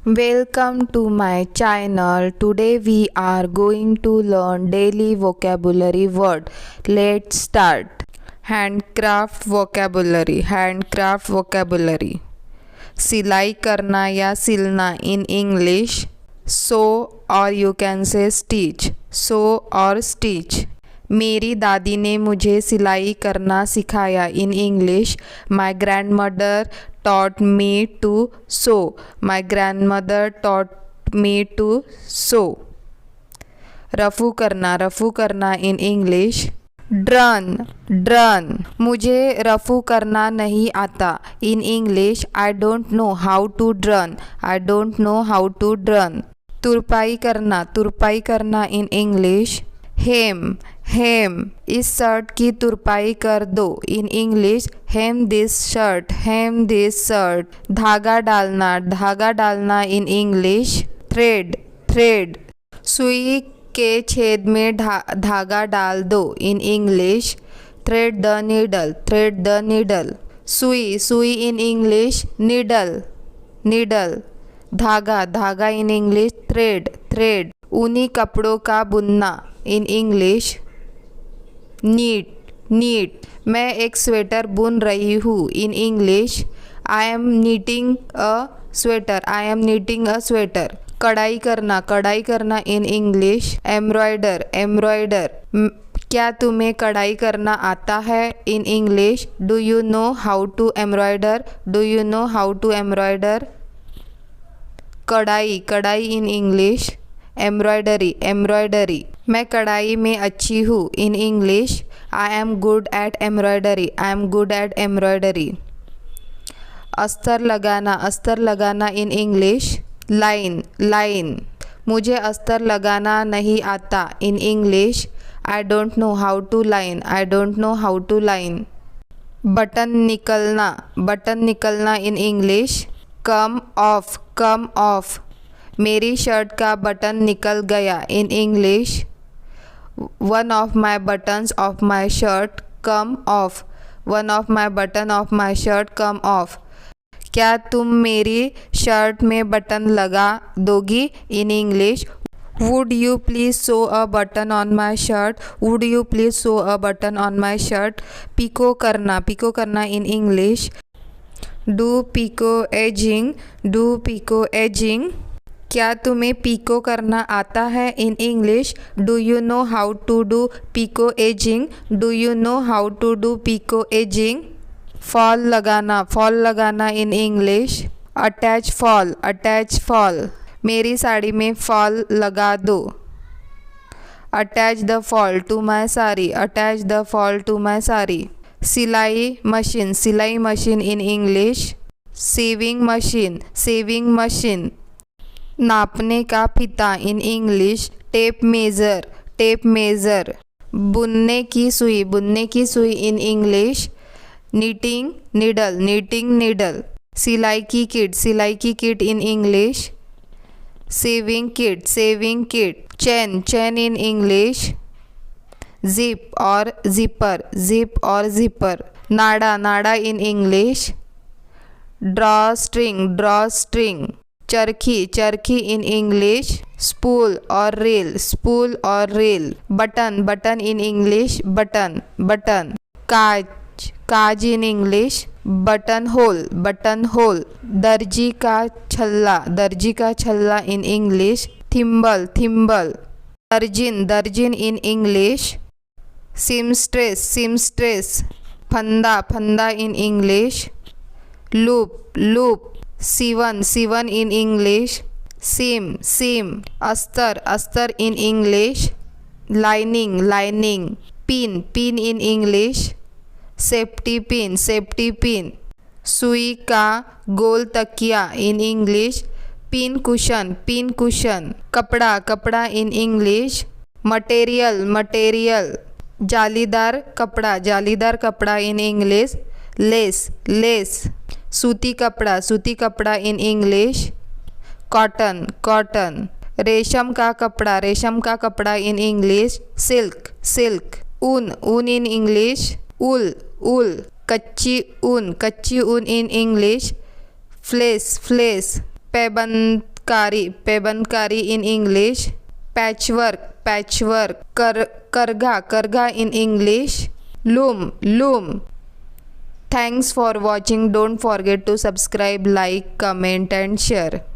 Welcome to my channel. Today we are going to learn daily vocabulary word. Let's start. Handcraft vocabulary. Handcraft vocabulary. सिलाई करना या सिलना in English. Sew or you can say stitch. Sew or stitch. मेरी दादी ने मुझे सिलाई करना सिखाया in English. My grandmother taught me to sew. My grandmother taught me to sew. रफ़ू करना in English. ड्रन मुझे रफ़ू करना नहीं आता in English. I don't know how to darn. I don't know how to darn. तुरपाई करना in English. हेम इस shirt की तुरपाई कर दो in English. Hem this shirt. धागा डालना in English. थ्रेड सुई के छेद में धागा डाल दो in English. Thread the needle. सुई in English. नीडल धागा in English. थ्रेड ऊनी कपड़ों का बुनना in English. नीट मैं एक स्वेटर बुन रही हूँ in English. I am knitting a sweater. कढ़ाई करना in English. एम्ब्रॉयडर क्या तुम्हें कढ़ाई करना आता है in English. Do you know how to embroider? कढ़ाई in English. एम्ब्रॉयडरी मैं कढ़ाई में अच्छी हूँ in English. I am good at embroidery. अस्तर लगाना in English. लाइन मुझे अस्तर लगाना नहीं आता in English. I don't know how to line. Button निकलना in English. come off मेरी शर्ट का बटन निकल गया in English. One of my buttons of my shirt come off. क्या तुम मेरी शर्ट में बटन लगा दोगी in English. Would you please sew a button on my shirt? Pico करना in English. Do pico edging. क्या तुम्हें पीको करना आता है in English. Do you know how to do pico edging? Fall लगाना in English. attach fall मेरी साड़ी में fall लगा दो. attach the fall to my sari. सिलाई machine in English. sewing machine नापने का फीता in English. टेप मेज़र बुनने की सुई in English. knitting needle सिलाई की kit in English. saving kit chain in English. zip or zipper नाड़ा in English. drawstring Charkhi in English. spool or rail button in English. button cause in English. button hole दर्जी का छल्ला in English. thimble दर्जिन in English. seamstress फंदा in English. loop Sivan in English. seam अस्तर in English. lining pin in English. safety pin सुई का गोल तकिया in English. pin cushion कपड़ा in English. material जालीदार कपड़ा in English. lace सूती कपड़ा in English. cotton रेशम का कपड़ा in English. silk ऊन in English. wool कच्ची ऊन in English. फ्लेस पैबंद पेबंदकारी in English, patchwork, karga in English, loom. Thanks for watching. Don't forget to subscribe, like, comment and share.